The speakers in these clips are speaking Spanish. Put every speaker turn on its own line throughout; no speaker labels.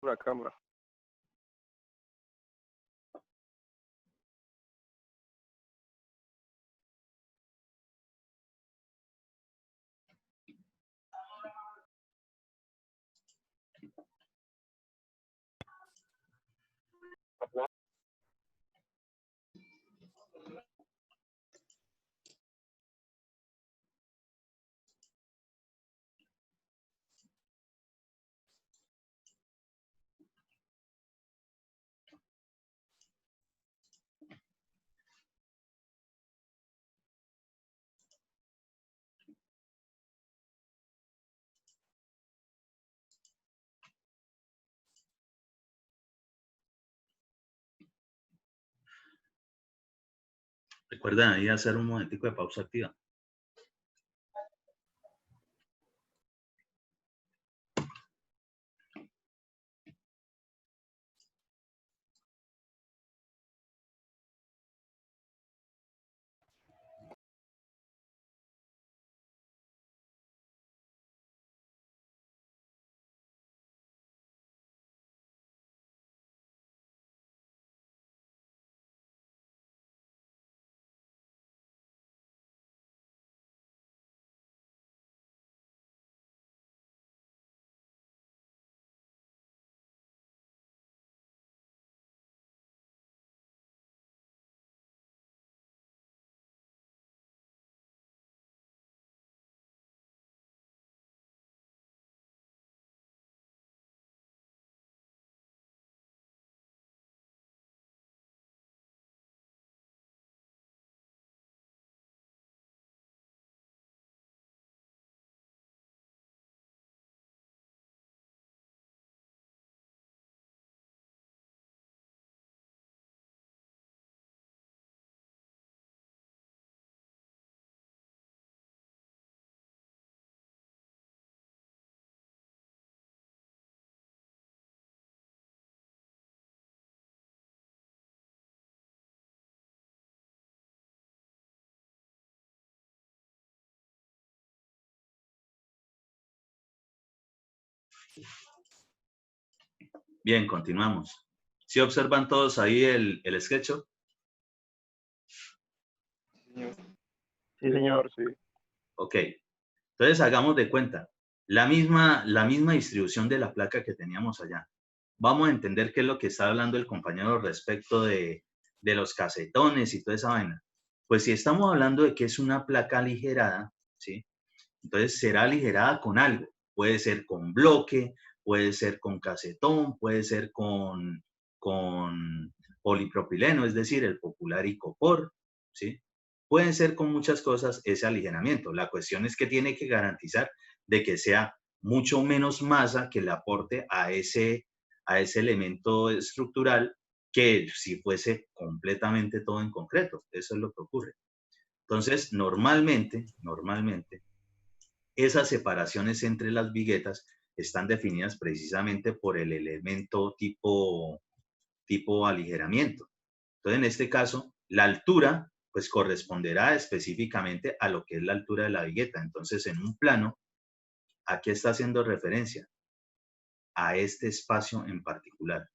una cámara.
Recuerden ahí hacer un momentico de pausa activa. Bien, continuamos. ¿Sí observan todos ahí el SketchUp?
Sí, señor, sí.
Ok. Entonces hagamos de cuenta. La misma distribución de la placa que teníamos allá. Vamos a entender qué es lo que está hablando el compañero respecto de los casetones y toda esa vaina. Pues si estamos hablando de que es una placa aligerada, ¿sí? Entonces será aligerada con algo. Puede ser con bloque, puede ser con casetón, puede ser con polipropileno, es decir, el popular icopor, ¿sí? Pueden ser con muchas cosas ese aligeramiento. La cuestión es que tiene que garantizar de que sea mucho menos masa que le aporte a ese elemento estructural que si fuese completamente todo en concreto. Eso es lo que ocurre. Entonces, normalmente, esas separaciones entre las viguetas están definidas precisamente por el elemento tipo aligeramiento. Entonces, en este caso, la altura pues corresponderá específicamente a lo que es la altura de la vigueta. Entonces, en un plano, ¿a qué está haciendo referencia? A este espacio en particular.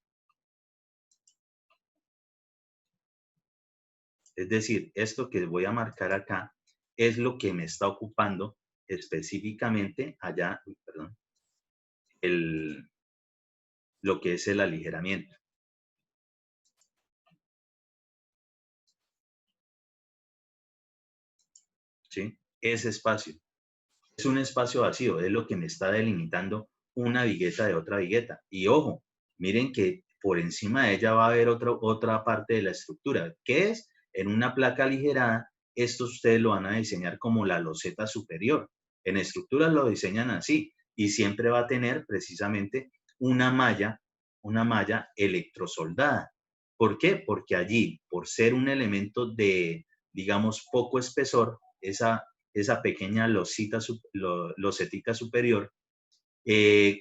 Es decir, esto que voy a marcar acá es lo que me está ocupando específicamente allá, perdón, lo que es el aligeramiento. ¿Sí? Ese espacio. Es un espacio vacío, es lo que me está delimitando una vigueta de otra vigueta. Y ojo, miren que por encima de ella va a haber otra parte de la estructura, que es en una placa aligerada. Esto ustedes lo van a diseñar como la loseta superior. En estructuras lo diseñan así y siempre va a tener precisamente una malla electrosoldada. ¿Por qué? Porque allí, por ser un elemento de, digamos, poco espesor, esa pequeña losetica superior,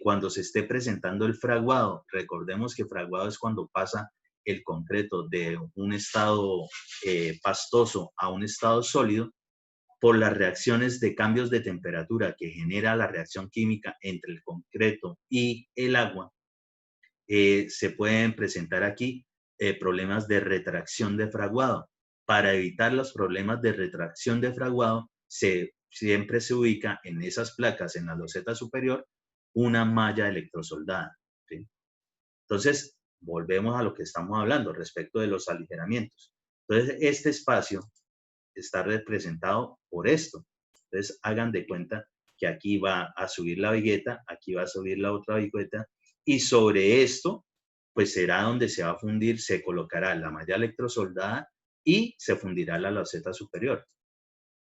cuando se esté presentando el fraguado, recordemos que fraguado es cuando pasa el concreto de un estado pastoso a un estado sólido, por las reacciones de cambios de temperatura que genera la reacción química entre el concreto y el agua, se pueden presentar aquí problemas de retracción de fraguado. Para evitar los problemas de retracción de fraguado, siempre se ubica en esas placas, en la loseta superior, una malla electrosoldada, ¿sí? Entonces, volvemos a lo que estamos hablando respecto de los aligeramientos. Entonces, este espacio está representado por esto. Entonces, hagan de cuenta que aquí va a subir la vigueta, aquí va a subir la otra vigueta, y sobre esto, pues será donde se va a fundir, se colocará la malla electrosoldada y se fundirá la loseta superior.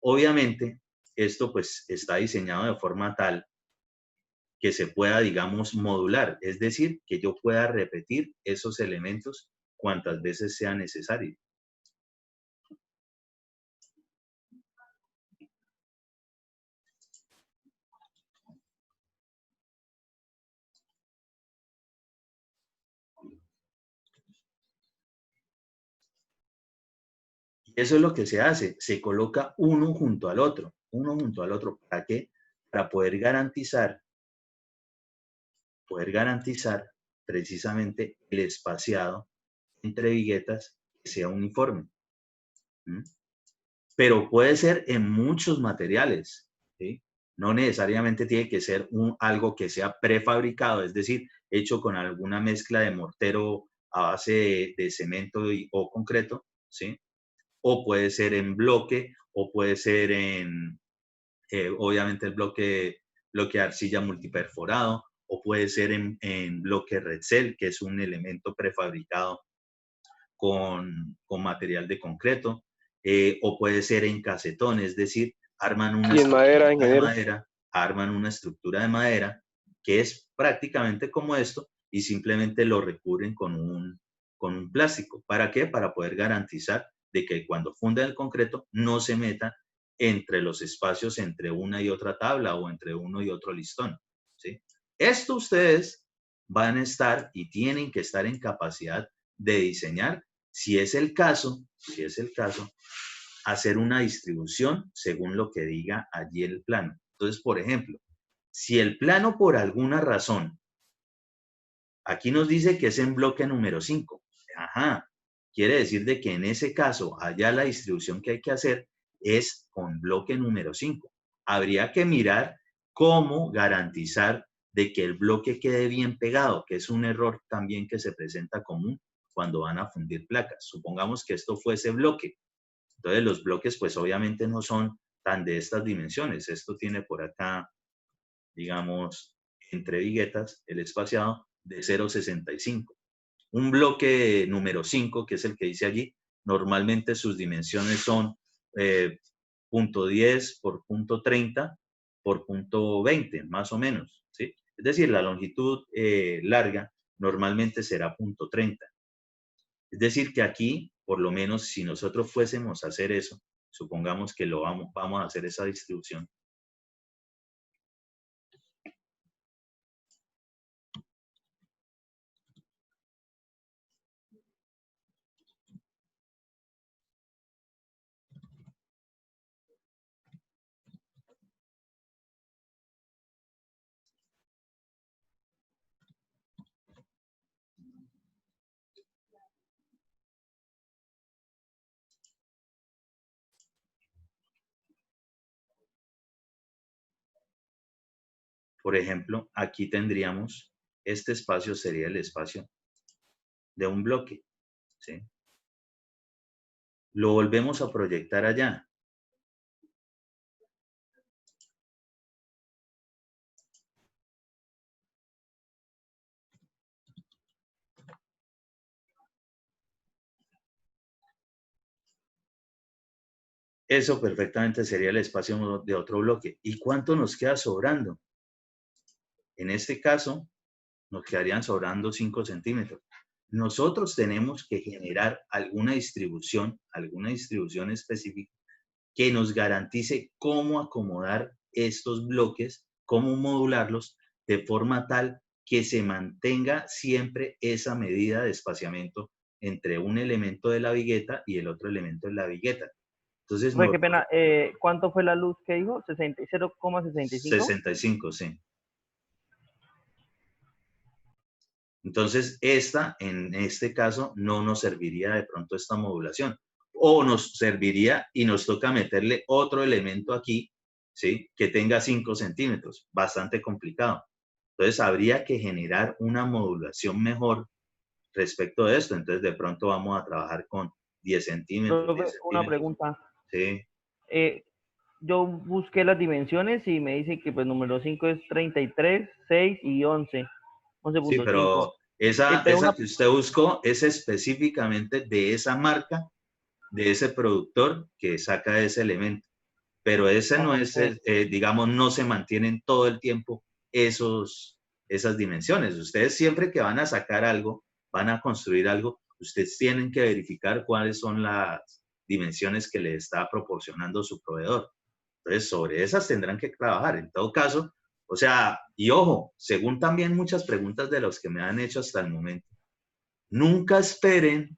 Obviamente, esto pues está diseñado de forma tal que se pueda, digamos, modular, es decir, que yo pueda repetir esos elementos cuantas veces sea necesario. Y eso es lo que se hace, se coloca uno junto al otro, ¿para qué? Para poder garantizar precisamente el espaciado entre viguetas que sea uniforme. ¿Mm? Pero puede ser en muchos materiales, ¿sí? No necesariamente tiene que ser algo que sea prefabricado, es decir, hecho con alguna mezcla de mortero a base de cemento o concreto, ¿sí? O puede ser en bloque, o puede ser en, obviamente, el bloque de arcilla multiperforado, o puede ser en bloque Redcel, que es un elemento prefabricado con material de concreto, o puede ser en casetón, es decir, arman una
Y en madera,
estructura de
ingeniero.
madera, que es prácticamente como esto, y simplemente lo recubren con un plástico. ¿Para qué? Para poder garantizar de que cuando funde el concreto no se meta entre los espacios entre una y otra tabla o entre uno y otro listón, ¿sí? Esto ustedes van a estar y tienen que estar en capacidad de diseñar, si es el caso, hacer una distribución según lo que diga allí el plano. Entonces, por ejemplo, si el plano por alguna razón, aquí nos dice que es en bloque número 5, ajá, quiere decir de que en ese caso, allá la distribución que hay que hacer es con bloque número 5. Habría que mirar cómo garantizar de que el bloque quede bien pegado, que es un error también que se presenta común cuando van a fundir placas. Supongamos que esto fuese bloque. Entonces los bloques pues obviamente no son tan de estas dimensiones. Esto tiene por acá, digamos, entre viguetas, el espaciado de 0,65. Un bloque número 5, que es el que dice allí, normalmente sus dimensiones son .10 por .30 por .20, más o menos, ¿sí? Es decir, la longitud larga normalmente será .30. Es decir, que aquí, por lo menos, si nosotros fuésemos a hacer eso, supongamos que vamos a hacer esa distribución. Por ejemplo, aquí tendríamos, este espacio sería el espacio de un bloque, ¿sí? Lo volvemos a proyectar allá. Eso perfectamente sería el espacio de otro bloque. ¿Y cuánto nos queda sobrando? En este caso, nos quedarían sobrando 5 centímetros. Nosotros tenemos que generar alguna distribución específica que nos garantice cómo acomodar estos bloques, cómo modularlos de forma tal que se mantenga siempre esa medida de espaciamiento entre un elemento de la vigueta y el otro elemento de la vigueta. Entonces,
Qué pena, ¿cuánto fue la luz que dijo? 0,65.
65, sí. Entonces, en este caso, no nos serviría de pronto esta modulación. O nos serviría y nos toca meterle otro elemento aquí, ¿sí? Que tenga 5 centímetros. Bastante complicado. Entonces, habría que generar una modulación mejor respecto de esto. Entonces, de pronto vamos a trabajar con 10 centímetros, 10
Profe, una
centímetros.
pregunta.
Sí,
Yo busqué las dimensiones y me dice que pues número 5 es 33, 6 y 11.
sí,
11.5.
pero esa
Pero una,
que usted buscó es específicamente de esa marca, de ese productor que saca ese elemento. Pero ese no es,
ok.
digamos, no se mantienen todo el tiempo esas dimensiones. Ustedes siempre que van a sacar algo, van a construir algo, ustedes tienen que verificar cuáles son las dimensiones que le está proporcionando su proveedor. Entonces, sobre esas tendrán que trabajar. En todo caso, o sea, y ojo, según también muchas preguntas de los que me han hecho hasta el momento, nunca esperen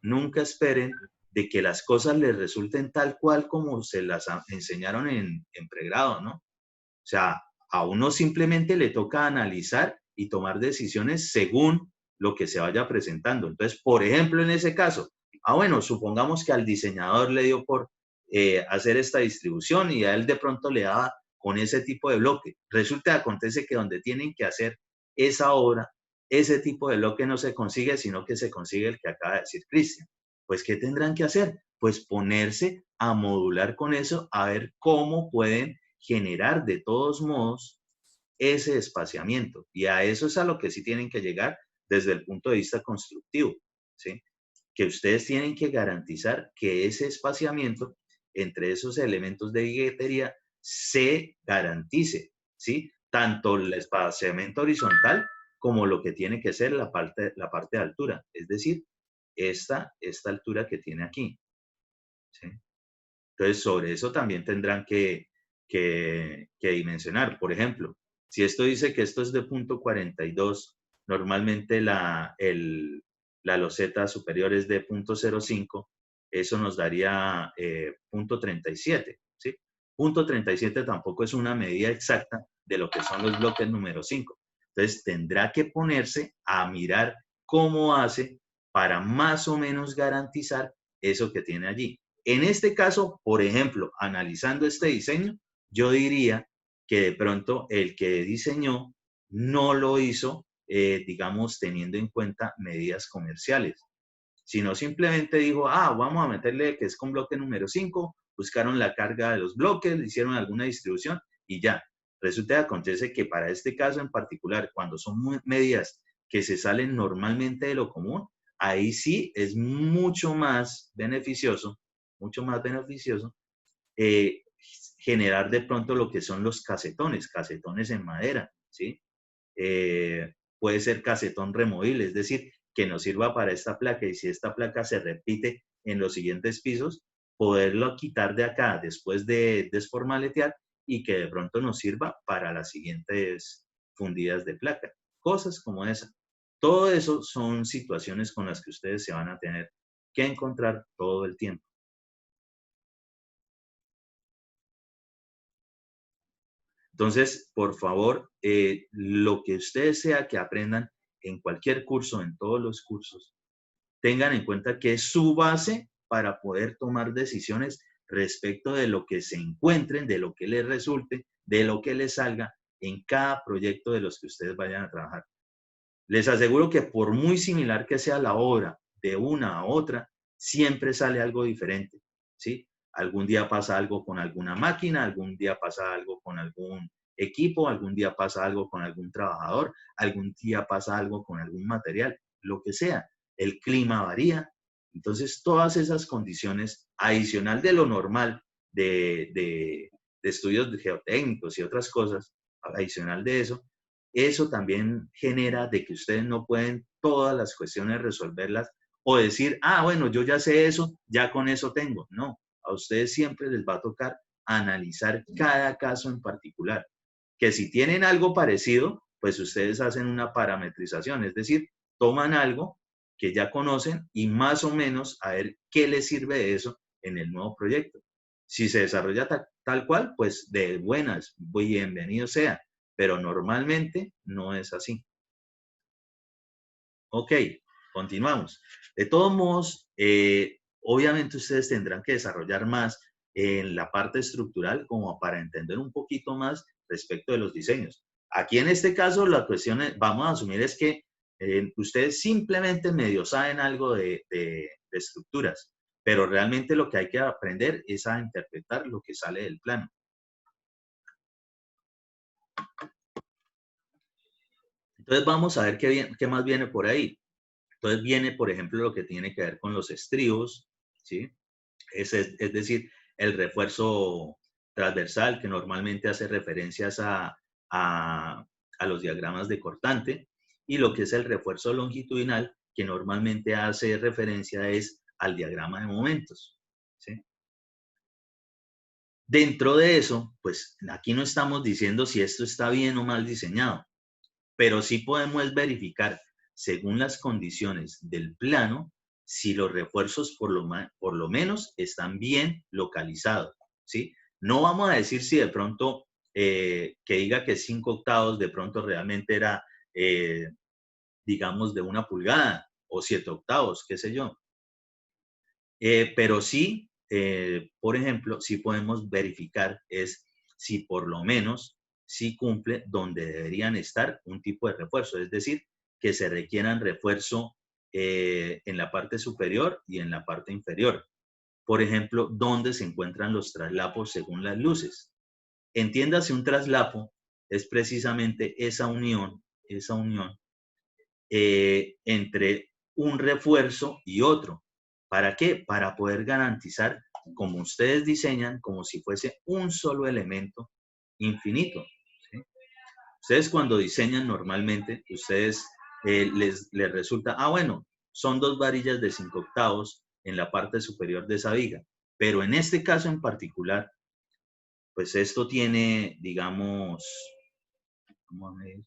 de que las cosas les resulten tal cual como se las enseñaron en pregrado, ¿no? O sea, a uno simplemente le toca analizar y tomar decisiones según lo que se vaya presentando. Entonces, por ejemplo, en ese caso, bueno, supongamos que al diseñador le dio por hacer esta distribución y a él de pronto le daba con ese tipo de bloque. Resulta, acontece que donde tienen que hacer esa obra, ese tipo de bloque no se consigue, sino que se consigue el que acaba de decir Cristian. Pues, ¿qué tendrán que hacer? Pues ponerse a modular con eso, a ver cómo pueden generar de todos modos ese espaciamiento. Y a eso es a lo que sí tienen que llegar desde el punto de vista constructivo, ¿sí? Que ustedes tienen que garantizar que ese espaciamiento entre esos elementos de guilletería se garantice, ¿sí? Tanto el espaciamiento horizontal como lo que tiene que ser la parte de altura, es decir, esta altura que tiene aquí, ¿sí? Entonces, sobre eso también tendrán que dimensionar. Por ejemplo, si esto dice que esto es de punto 42, normalmente la loseta superior es de punto 0,5, eso nos daría punto 37, ¿sí? Punto 37 tampoco es una medida exacta de lo que son los bloques número 5. Entonces, tendrá que ponerse a mirar cómo hace para más o menos garantizar eso que tiene allí. En este caso, por ejemplo, analizando este diseño, yo diría que de pronto el que diseñó no lo hizo, digamos, teniendo en cuenta medidas comerciales, sino simplemente dijo, vamos a meterle que es con bloque número 5, buscaron la carga de los bloques, hicieron alguna distribución y ya. Resulta que acontece que para este caso en particular, cuando son medidas que se salen normalmente de lo común, ahí sí es mucho más beneficioso eh, generar de pronto lo que son los casetones en madera, ¿sí? Puede ser casetón removible, es decir, que nos sirva para esta placa y si esta placa se repite en los siguientes pisos, poderlo quitar de acá después de desformaletear y que de pronto nos sirva para las siguientes fundidas de placa. Cosas como esa. Todo eso son situaciones con las que ustedes se van a tener que encontrar todo el tiempo. Entonces, por favor, lo que ustedes sea que aprendan en cualquier curso, en todos los cursos, tengan en cuenta que es su base para poder tomar decisiones respecto de lo que se encuentren, de lo que les resulte, de lo que les salga en cada proyecto de los que ustedes vayan a trabajar. Les aseguro que por muy similar que sea la obra de una a otra, siempre sale algo diferente, ¿sí? Algún día pasa algo con alguna máquina, algún día pasa algo con algún equipo, algún día pasa algo con algún trabajador, algún día pasa algo con algún material, lo que sea. El clima varía. Entonces, todas esas condiciones, adicional de lo normal de estudios geotécnicos y otras cosas, adicional de eso también genera de que ustedes no pueden todas las cuestiones resolverlas o decir, bueno, yo ya sé eso, ya con eso tengo. No, a ustedes siempre les va a tocar analizar cada caso en particular. Que si tienen algo parecido, pues ustedes hacen una parametrización, es decir, toman algo que ya conocen y más o menos a ver qué les sirve de eso en el nuevo proyecto. Si se desarrolla tal cual, pues de buenas, bienvenido sea, pero normalmente no es así. Ok, continuamos. De todos modos, obviamente ustedes tendrán que desarrollar más en la parte estructural como para entender un poquito más respecto de los diseños. Aquí en este caso la cuestión vamos a asumir es que ustedes simplemente medio saben algo de estructuras, pero realmente lo que hay que aprender es a interpretar lo que sale del plano. Entonces vamos a ver qué más viene por ahí. Entonces viene, por ejemplo, lo que tiene que ver con los estribos, ¿sí? Es decir, el refuerzo transversal que normalmente hace referencias a los diagramas de cortante, y lo que es el refuerzo longitudinal que normalmente hace referencia es al diagrama de momentos, ¿sí? Dentro de eso, pues aquí no estamos diciendo si esto está bien o mal diseñado, pero sí podemos verificar, según las condiciones del plano, si los refuerzos por lo menos están bien localizados, ¿sí? No vamos a decir si de pronto que diga que 5 octavos de pronto realmente era, digamos, de 1 pulgada o 7 octavos, qué sé yo. Pero sí, por ejemplo, sí podemos verificar es si por lo menos sí cumple donde deberían estar un tipo de refuerzo, es decir, que se requieran refuerzo en la parte superior y en la parte inferior. Por ejemplo, donde se encuentran los traslapos según las luces. Entiéndase, un traslapo es precisamente esa unión entre un refuerzo y otro. ¿Para qué? Para poder garantizar, como ustedes diseñan, como si fuese un solo elemento infinito, ¿sí? Ustedes cuando diseñan normalmente, ustedes les resulta, bueno, son 2 varillas de 5 octavos en la parte superior de esa viga. Pero en este caso en particular, pues esto tiene, digamos, vamos a ver,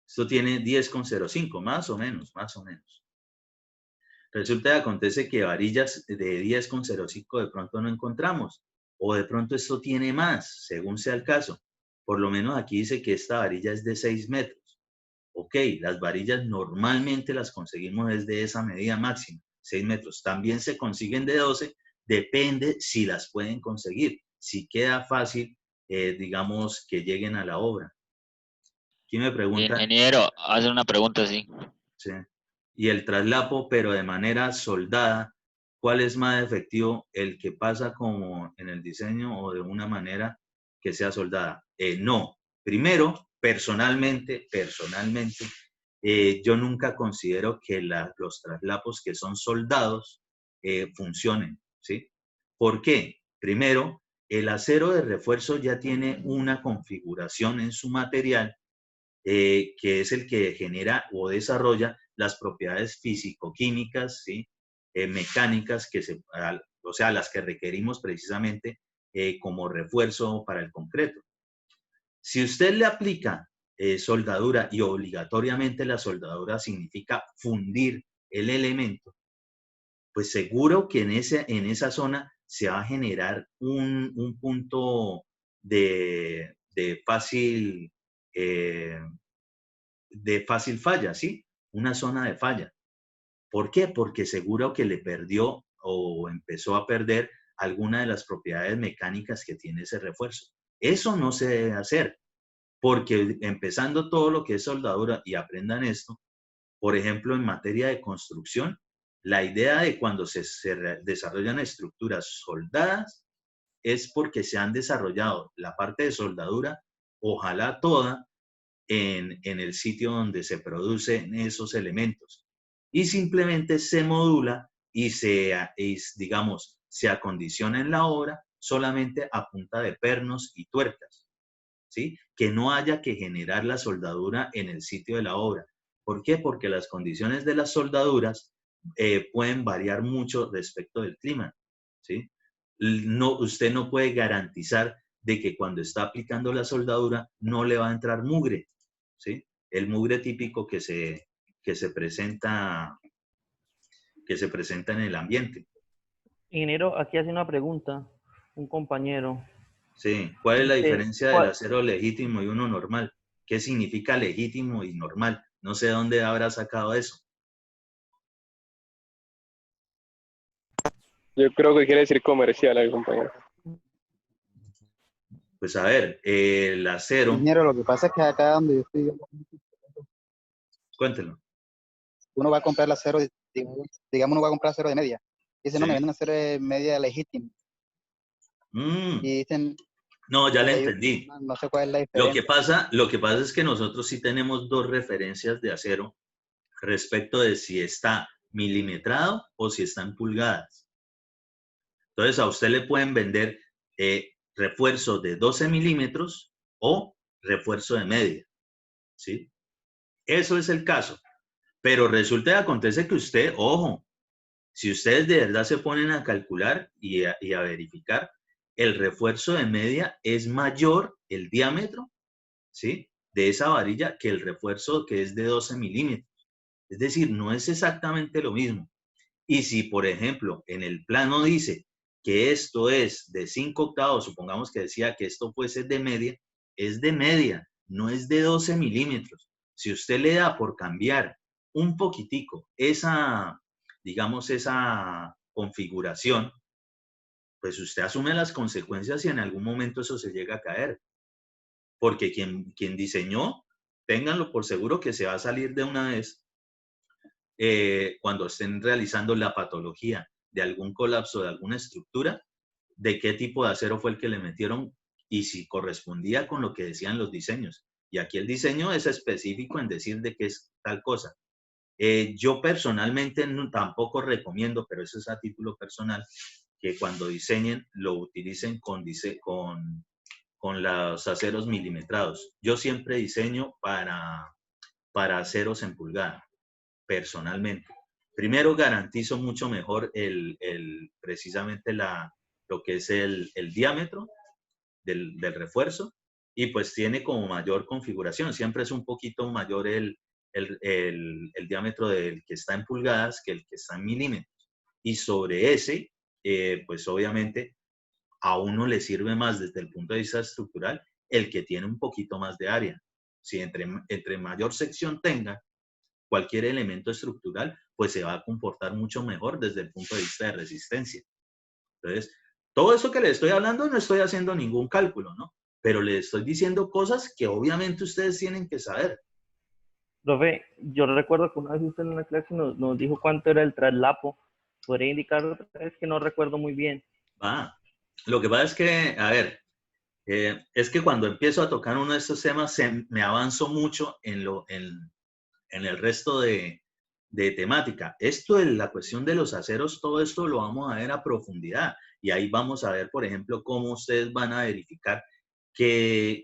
esto tiene 10,05, más o menos, más o menos. Resulta que acontece que varillas de 10,05 de pronto no encontramos, o de pronto esto tiene más, según sea el caso. Por lo menos aquí dice que esta varilla es de 6 metros. Ok, las varillas normalmente las conseguimos desde esa medida máxima, 6 metros. También se consiguen de 12, depende si las pueden conseguir, si queda fácil, digamos, que lleguen a la obra. Aquí me pregunta,
Ingeniero, hace una pregunta así.
¿sí? Y el traslapo, pero de manera soldada, ¿cuál es más efectivo? ¿El que pasa como en el diseño o de una manera que sea soldada? No. Primero, personalmente, yo nunca considero que los traslapos que son soldados funcionen, ¿sí? ¿Por qué? Primero, el acero de refuerzo ya tiene una configuración en su material que es el que genera o desarrolla las propiedades físico-químicas, ¿sí? Mecánicas, o sea, las que requerimos precisamente como refuerzo para el concreto. Si usted le aplica soldadura, y obligatoriamente la soldadura significa fundir el elemento, pues seguro que en esa zona se va a generar un punto de fácil falla, ¿sí? Una zona de falla. ¿Por qué? Porque seguro que le perdió o empezó a perder alguna de las propiedades mecánicas que tiene ese refuerzo. Eso no se debe hacer, porque empezando todo lo que es soldadura, y aprendan esto, por ejemplo, en materia de construcción, la idea de cuando se desarrollan estructuras soldadas es porque se han desarrollado la parte de soldadura, ojalá toda, en el sitio donde se producen esos elementos. Y simplemente se modula y digamos, se acondiciona en la obra solamente a punta de pernos y tuercas, ¿sí? Que no haya que generar la soldadura en el sitio de la obra. ¿Por qué? Porque las condiciones de las soldaduras pueden variar mucho respecto del clima, ¿sí? No, usted no puede garantizar de que cuando está aplicando la soldadura no le va a entrar mugre, ¿sí? El mugre típico que se presenta en el ambiente.
Ingeniero, aquí hace una pregunta un compañero.
Sí, ¿cuál es la
Este,
diferencia del acero legítimo y uno normal? ¿Qué significa legítimo y normal? No sé de dónde habrá sacado eso.
Yo creo que quiere decir comercial el compañero.
Pues a ver, el acero,
Ingeniero, lo que pasa es que acá donde yo estoy,
cuéntenlo.
uno va a comprar el acero, digamos, uno va a comprar acero de media. Dice, no,
Sí.
me venden acero de media legítimo.
Mm,
Y dicen,
no, ya le
hay
entendí.
no sé cuál es la
Lo
diferencia.
que pasa es que nosotros sí tenemos dos referencias de acero respecto de si está milimetrado o si está en pulgadas. Entonces, a usted le pueden vender refuerzo de 12 milímetros o refuerzo de media, ¿sí? Eso es el caso. Pero resulta y acontece que usted, ojo, si ustedes de verdad se ponen a calcular y a verificar, el refuerzo de media es mayor el diámetro, ¿sí? De esa varilla que el refuerzo que es de 12 milímetros. Es decir, no es exactamente lo mismo. Y si, por ejemplo, en el plano dice que esto es de 5 octavos, supongamos que decía que esto fuese de media, es de media, no es de 12 milímetros. Si usted le da por cambiar un poquitico esa, digamos, esa configuración, pues usted asume las consecuencias y en algún momento eso se llega a caer. Porque quien diseñó, ténganlo por seguro que se va a salir de una vez cuando estén realizando la patología de algún colapso de alguna estructura, de qué tipo de acero fue el que le metieron y si correspondía con lo que decían los diseños. Y aquí el diseño es específico en decir de qué es tal cosa. Yo personalmente tampoco recomiendo, pero eso es a título personal, que cuando diseñen lo utilicen con los aceros milimetrados. Yo siempre diseño para aceros en pulgada, personalmente. Primero garantizo mucho mejor precisamente lo que es el diámetro del refuerzo y pues tiene como mayor configuración. Siempre es un poquito mayor el diámetro del que está en pulgadas que el que está en milímetros. Y sobre ese, pues obviamente a uno le sirve más desde el punto de vista estructural el que tiene un poquito más de área. Si entre mayor sección tenga cualquier elemento estructural, pues se va a comportar mucho mejor desde el punto de vista de resistencia. Entonces, todo eso que le estoy hablando no estoy haciendo ningún cálculo, ¿no? Pero le estoy diciendo cosas que obviamente ustedes tienen que saber.
Profe, yo recuerdo que una vez usted en una clase nos dijo cuánto era el traslapo. ¿Podría indicar otra vez que no recuerdo muy bien?
Lo que pasa es que, a ver, es que cuando empiezo a tocar uno de estos temas me avanzo mucho en el resto de temática. Esto es la cuestión de los aceros, todo esto lo vamos a ver a profundidad y ahí vamos a ver, por ejemplo, cómo ustedes van a verificar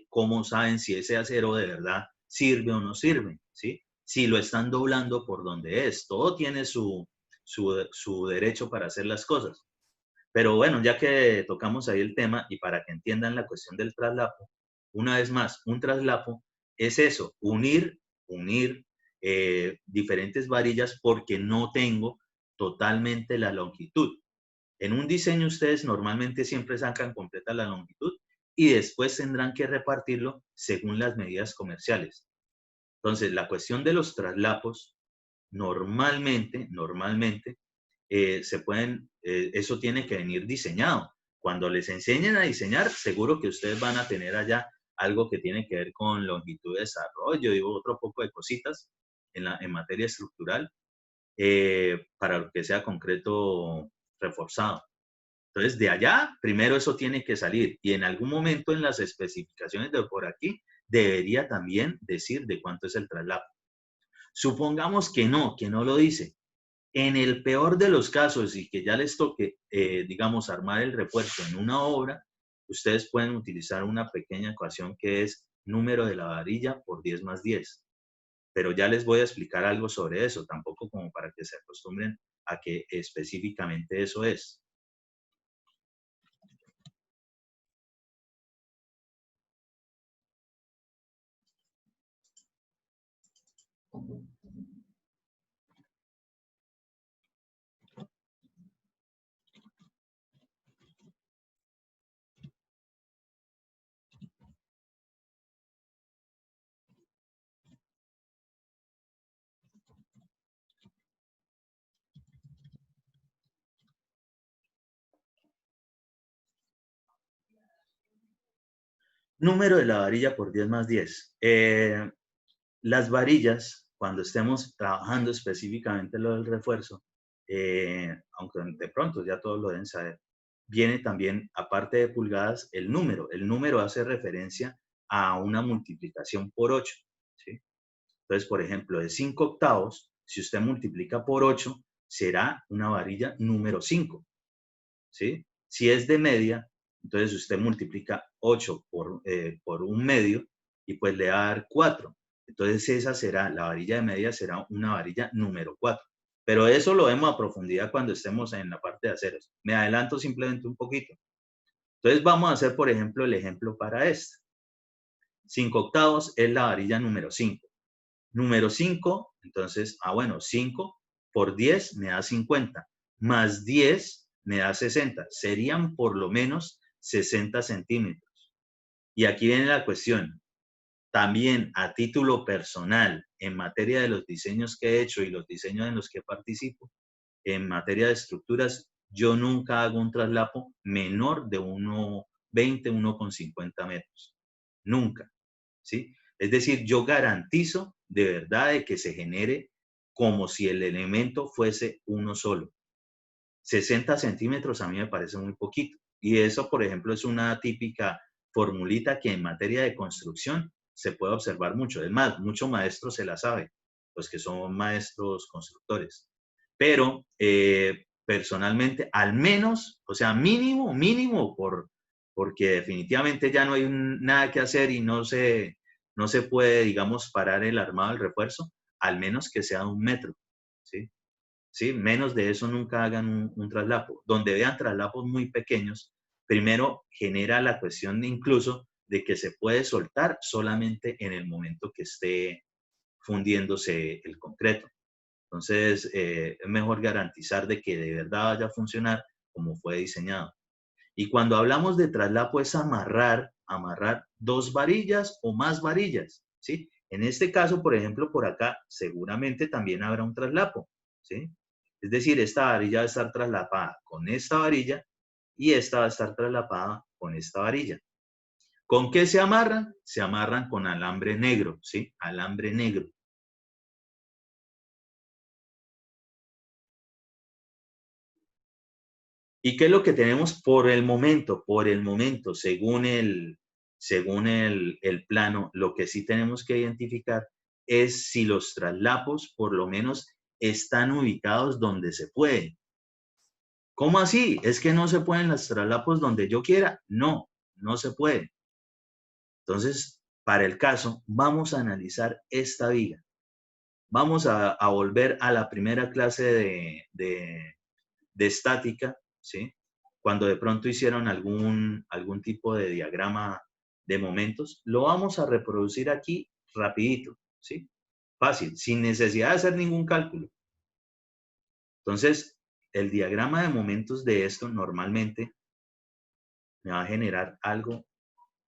cómo saben si ese acero de verdad sirve o no sirve, ¿sí? Si lo están doblando por donde es, todo tiene su derecho para hacer las cosas. Pero bueno, ya que tocamos ahí el tema y para que entiendan la cuestión del traslapo, una vez más, un traslapo es eso, unir diferentes varillas porque no tengo totalmente la longitud. En un diseño ustedes normalmente siempre sacan completa la longitud y después tendrán que repartirlo según las medidas comerciales. Entonces, la cuestión de los traslapos, normalmente, eso tiene que venir diseñado. Cuando les enseñen a diseñar, seguro que ustedes van a tener allá algo que tiene que ver con longitud de desarrollo y otro poco de cositas en materia estructural para lo que sea concreto reforzado. Entonces, de allá, primero eso tiene que salir y en algún momento en las especificaciones de por aquí debería también decir de cuánto es el traslado. Supongamos que no lo dice. En el peor de los casos y que ya les toque, digamos, armar el refuerzo en una obra, ustedes pueden utilizar una pequeña ecuación que es número de la varilla por 10 más 10. Pero ya les voy a explicar algo sobre eso, tampoco como para que se acostumbren a que específicamente eso es. Número de la varilla por 10 más 10. Las varillas, cuando estemos trabajando específicamente lo del refuerzo, aunque de pronto ya todos lo deben saber, viene también, aparte de pulgadas, el número. El número hace referencia a una multiplicación por 8, ¿sí? Entonces, por ejemplo, de 5 octavos, si usted multiplica por 8, será una varilla número 5, ¿sí? Si es de media, entonces usted multiplica 8 por un medio y pues le va a dar 4. Entonces esa será, la varilla de media será una varilla número 4. Pero eso lo vemos a profundidad cuando estemos en la parte de aceros. Me adelanto simplemente un poquito. Entonces vamos a hacer, por ejemplo, el ejemplo para este. 5 octavos es la varilla número 5. Número 5, entonces, bueno, 5 por 10 me da 50, más 10 me da 60. Serían por lo menos 60 centímetros. Y aquí viene la cuestión. También a título personal, en materia de los diseños que he hecho y los diseños en los que participo, en materia de estructuras, yo nunca hago un traslapo menor de 1,20, 1,50 metros. Nunca, ¿sí? Es decir, yo garantizo de verdad de que se genere como si el elemento fuese uno solo. 60 centímetros a mí me parece muy poquito. Y eso, por ejemplo, es una típica formulita que en materia de construcción se puede observar mucho. Es más, muchos maestros se la saben, los que son maestros constructores. Pero personalmente, al menos, o sea, mínimo, porque definitivamente ya no hay nada que hacer y no se puede, digamos, parar el armado del refuerzo, al menos que sea 1 metro, ¿sí? ¿Sí? Menos de eso nunca hagan un traslapo. Donde vean traslapos muy pequeños, primero genera la cuestión incluso de que se puede soltar solamente en el momento que esté fundiéndose el concreto. Entonces, es mejor garantizar de que de verdad vaya a funcionar como fue diseñado. Y cuando hablamos de traslapo es amarrar 2 varillas o más varillas, ¿sí? En este caso, por ejemplo, por acá, seguramente también habrá un traslapo, ¿sí? Es decir, esta varilla va a estar traslapada con esta varilla y esta va a estar traslapada con esta varilla. ¿Con qué se amarran? Se amarran con alambre negro, ¿sí? Alambre negro. ¿Y qué es lo que tenemos por el momento? Por el momento, según el plano, lo que sí tenemos que identificar es si los traslapos por lo menos están ubicados donde se puede. ¿Cómo así? ¿Es que no se pueden los traslapos donde yo quiera? No, no se puede. Entonces, para el caso, vamos a analizar esta viga. Vamos a volver a la primera clase de estática, ¿sí? Cuando de pronto hicieron algún tipo de diagrama de momentos, lo vamos a reproducir aquí rapidito, ¿sí? Fácil, sin necesidad de hacer ningún cálculo. Entonces, el diagrama de momentos de esto normalmente me va a generar algo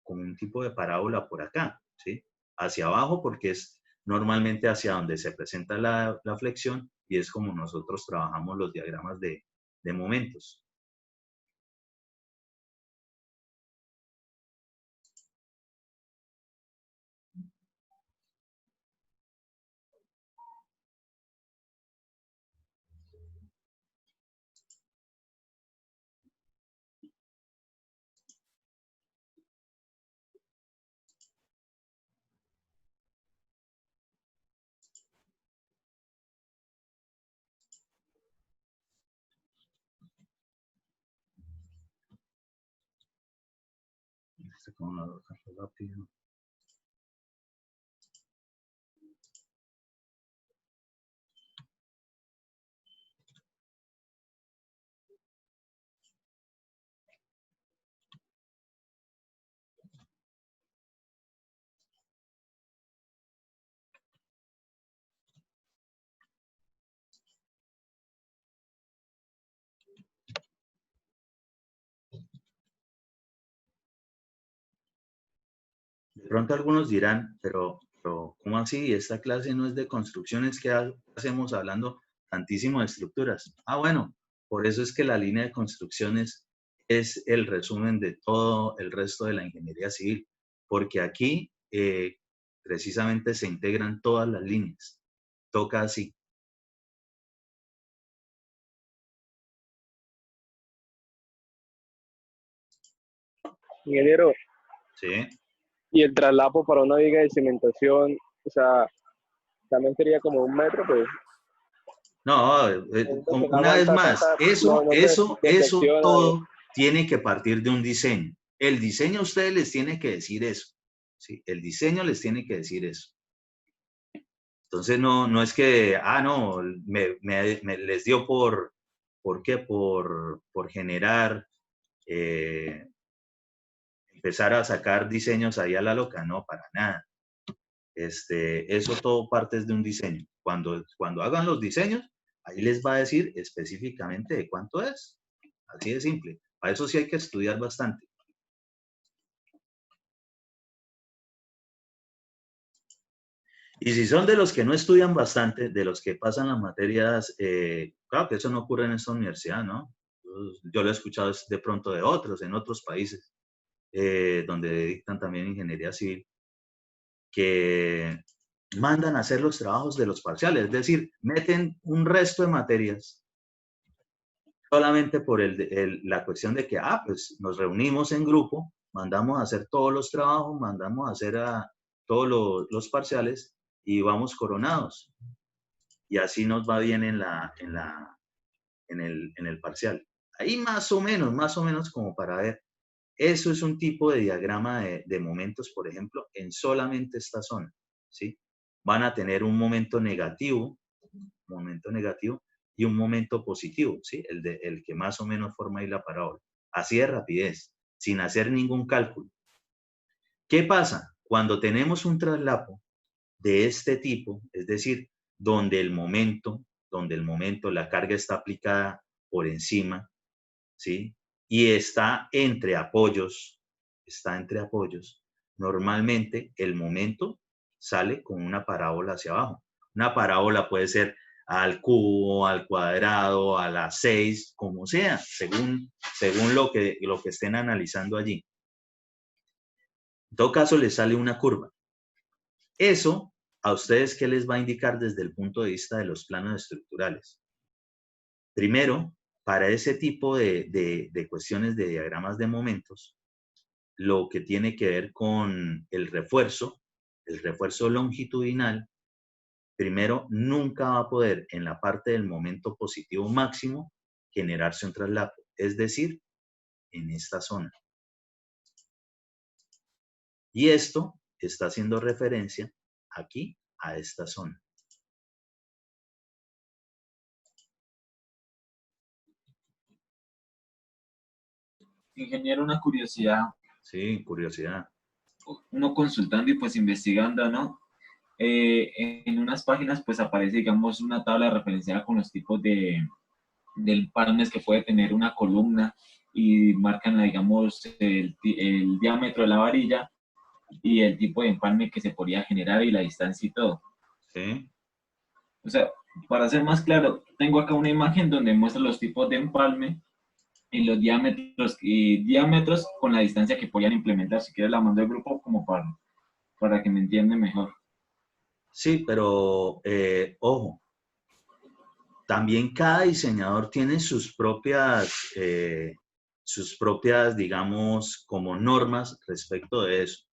como un tipo de parábola por acá, ¿sí? Hacia abajo porque es normalmente hacia donde se presenta la flexión y es como nosotros trabajamos los diagramas de momentos. Rápido. De pronto algunos dirán, pero ¿cómo así? Esta clase no es de construcciones, que hacemos hablando tantísimo de estructuras? Bueno, por eso es que la línea de construcciones es el resumen de todo el resto de la ingeniería civil. porque aquí precisamente se integran todas las líneas. Toca así.
Ingeniero,
¿Sí?
y el traslapo para una viga de cimentación, o sea, también sería como 1 metro, pues.
No,
Entonces no
una vez
aguanta
más,
tanta,
eso
deflexiona.
todo tiene que partir de un diseño. El diseño a ustedes les tiene que decir eso. ¿Sí? El diseño les tiene que decir eso. Entonces no es que, no, les dio ¿por qué? Por generar, empezar a sacar diseños ahí a la loca. No, para nada. Eso todo parte de un diseño. Cuando hagan los diseños, ahí les va a decir específicamente de cuánto es. Así de simple. Para eso sí hay que estudiar bastante. Y si son de los que no estudian bastante, de los que pasan las materias, claro que eso no ocurre en esta universidad, ¿no? Yo lo he escuchado de pronto de otros, en otros países, donde dictan también ingeniería civil, que mandan a hacer los trabajos de los parciales, es decir, meten un resto de materias solamente por la cuestión de que, pues nos reunimos en grupo, mandamos a hacer todos los trabajos, mandamos a hacer todos los parciales y vamos coronados. Y así nos va bien en el parcial. Ahí más o menos como para ver. Eso es un tipo de diagrama de momentos, por ejemplo, en solamente esta zona, ¿sí? Van a tener un momento negativo y un momento positivo, ¿sí? El que más o menos forma ahí la parábola. Así de rapidez, sin hacer ningún cálculo. ¿Qué pasa? Cuando tenemos un traslapo de este tipo, es decir, donde el momento, la carga está aplicada por encima, ¿sí? Y está entre apoyos, normalmente el momento sale con una parábola hacia abajo. Una parábola puede ser al cubo, al cuadrado, a la 6, como sea, según lo que estén analizando allí. En todo caso, les sale una curva. Eso, ¿a ustedes qué les va a indicar desde el punto de vista de los planos estructurales? Primero, para ese tipo de cuestiones de diagramas de momentos, lo que tiene que ver con el refuerzo longitudinal, primero, nunca va a poder en la parte del momento positivo máximo generarse un traslapo, es decir, en esta zona. Y esto está haciendo referencia aquí a esta zona.
Ingeniero, una curiosidad,
Sí, curiosidad.
uno consultando y pues investigando, ¿no? En unas páginas pues aparece, digamos, una tabla referenciada con los tipos de empalmes que puede tener una columna y marcan, digamos, el diámetro de la varilla y el tipo de empalme que se podría generar y la distancia y todo.
Sí.
O sea, para ser más claro, tengo acá una imagen donde muestra los tipos de empalme y los diámetros con la distancia que podían implementar. Si quieres la mando al grupo como para que me entiendan mejor.
Sí, pero ojo, también cada diseñador tiene sus propias, digamos, como normas respecto de eso,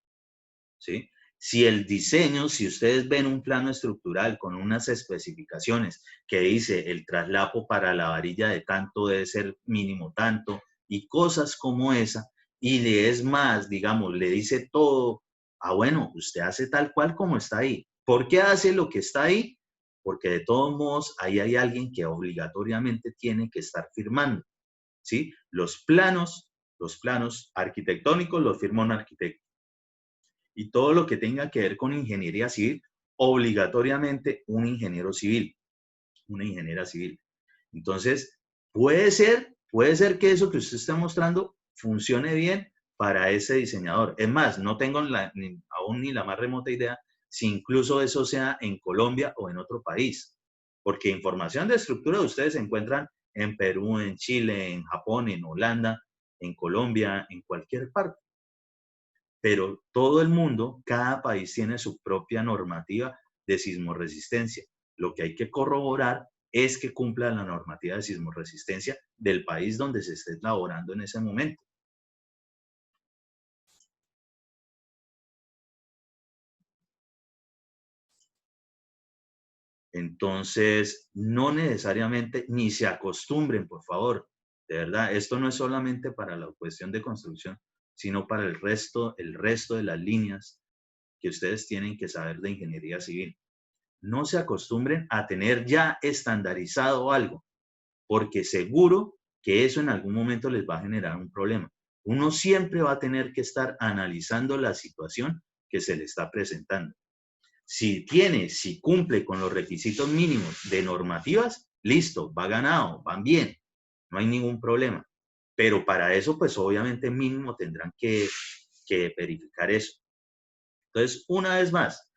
¿sí? Si el diseño, si ustedes ven un plano estructural con unas especificaciones que dice el traslapo para la varilla de tanto debe ser mínimo tanto y cosas como esa, y le es más, digamos, le dice todo, bueno, usted hace tal cual como está ahí. ¿Por qué hace lo que está ahí? Porque de todos modos ahí hay alguien que obligatoriamente tiene que estar firmando, ¿sí? Los planos arquitectónicos los firma un arquitecto. Y todo lo que tenga que ver con ingeniería civil, obligatoriamente un ingeniero civil, una ingeniera civil. Entonces, puede ser que eso que usted está mostrando funcione bien para ese diseñador. Es más, no tengo aún ni la más remota idea si incluso eso sea en Colombia o en otro país. Porque información de estructura ustedes se encuentran en Perú, en Chile, en Japón, en Holanda, en Colombia, en cualquier parte. pero todo el mundo, cada país tiene su propia normativa de sismorresistencia. Lo que hay que corroborar es que cumpla la normativa de sismorresistencia del país donde se esté elaborando en ese momento. Entonces, no necesariamente, ni se acostumbren, por favor, de verdad, esto no es solamente para la cuestión de construcción, sino para el resto de las líneas que ustedes tienen que saber de ingeniería civil. No se acostumbren a tener ya estandarizado algo, porque seguro que eso en algún momento les va a generar un problema. Uno siempre va a tener que estar analizando la situación que se le está presentando. Si cumple con los requisitos mínimos de normativas, listo, va ganado, van bien, no hay ningún problema. Pero para eso, pues obviamente mínimo tendrán que verificar eso. Entonces, una vez más,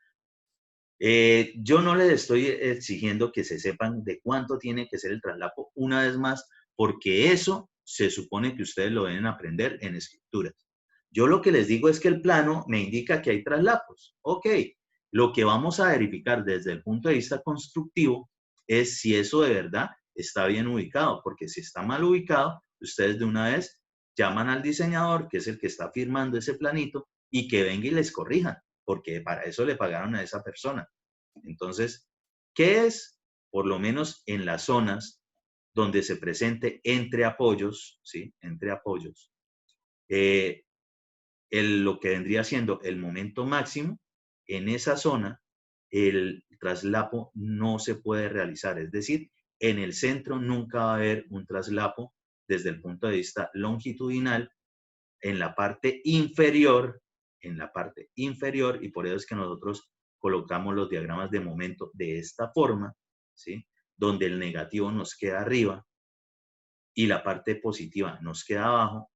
yo no les estoy exigiendo que se sepan de cuánto tiene que ser el traslapo, una vez más, porque eso se supone que ustedes lo deben aprender en estructuras. Yo lo que les digo es que el plano me indica que hay traslapos. Ok, lo que vamos a verificar desde el punto de vista constructivo es si eso de verdad está bien ubicado, porque si está mal ubicado, ustedes de una vez llaman al diseñador, que es el que está firmando ese planito, y que venga y les corrijan, porque para eso le pagaron a esa persona. Entonces, ¿qué es? Por lo menos en las zonas donde se presente entre apoyos, ¿sí? Entre apoyos, lo que vendría siendo el momento máximo, en esa zona el traslapo no se puede realizar. Es decir, en el centro nunca va a haber un traslapo desde el punto de vista longitudinal en la parte inferior, y por eso es que nosotros colocamos los diagramas de momento de esta forma, ¿sí? Donde el negativo nos queda arriba y la parte positiva nos queda abajo.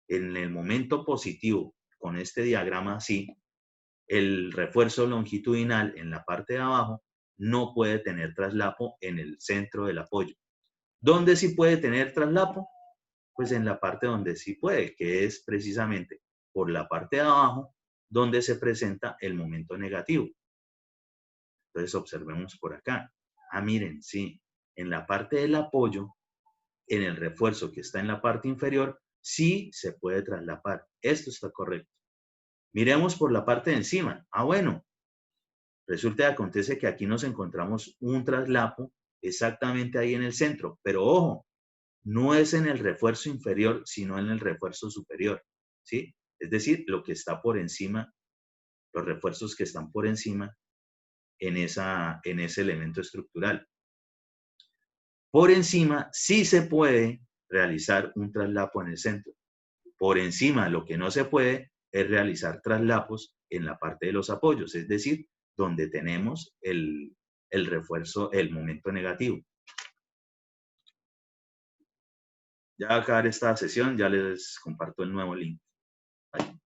En el momento positivo, con este diagrama así, el refuerzo longitudinal en la parte de abajo no puede tener traslapo en el centro del apoyo. ¿Dónde sí puede tener traslapo? Pues en la parte donde sí puede, que es precisamente por la parte de abajo donde se presenta el momento negativo. Entonces observemos por acá. Ah, miren, sí, en la parte del apoyo, en el refuerzo que está en la parte inferior, sí se puede traslapar. Esto está correcto. Miremos por la parte de encima. Ah, bueno, resulta que acontece que aquí nos encontramos un traslapo exactamente ahí en el centro, pero ojo, no es en el refuerzo inferior, sino en el refuerzo superior, ¿sí? Es decir, lo que está por encima, los refuerzos que están por encima en ese elemento estructural. Por encima sí se puede realizar un traslapo en el centro. Por encima lo que no se puede es realizar traslapos en la parte de los apoyos, es decir, donde tenemos el refuerzo, el momento negativo. Ya va a acabar esta sesión, ya les comparto el nuevo link. Bye.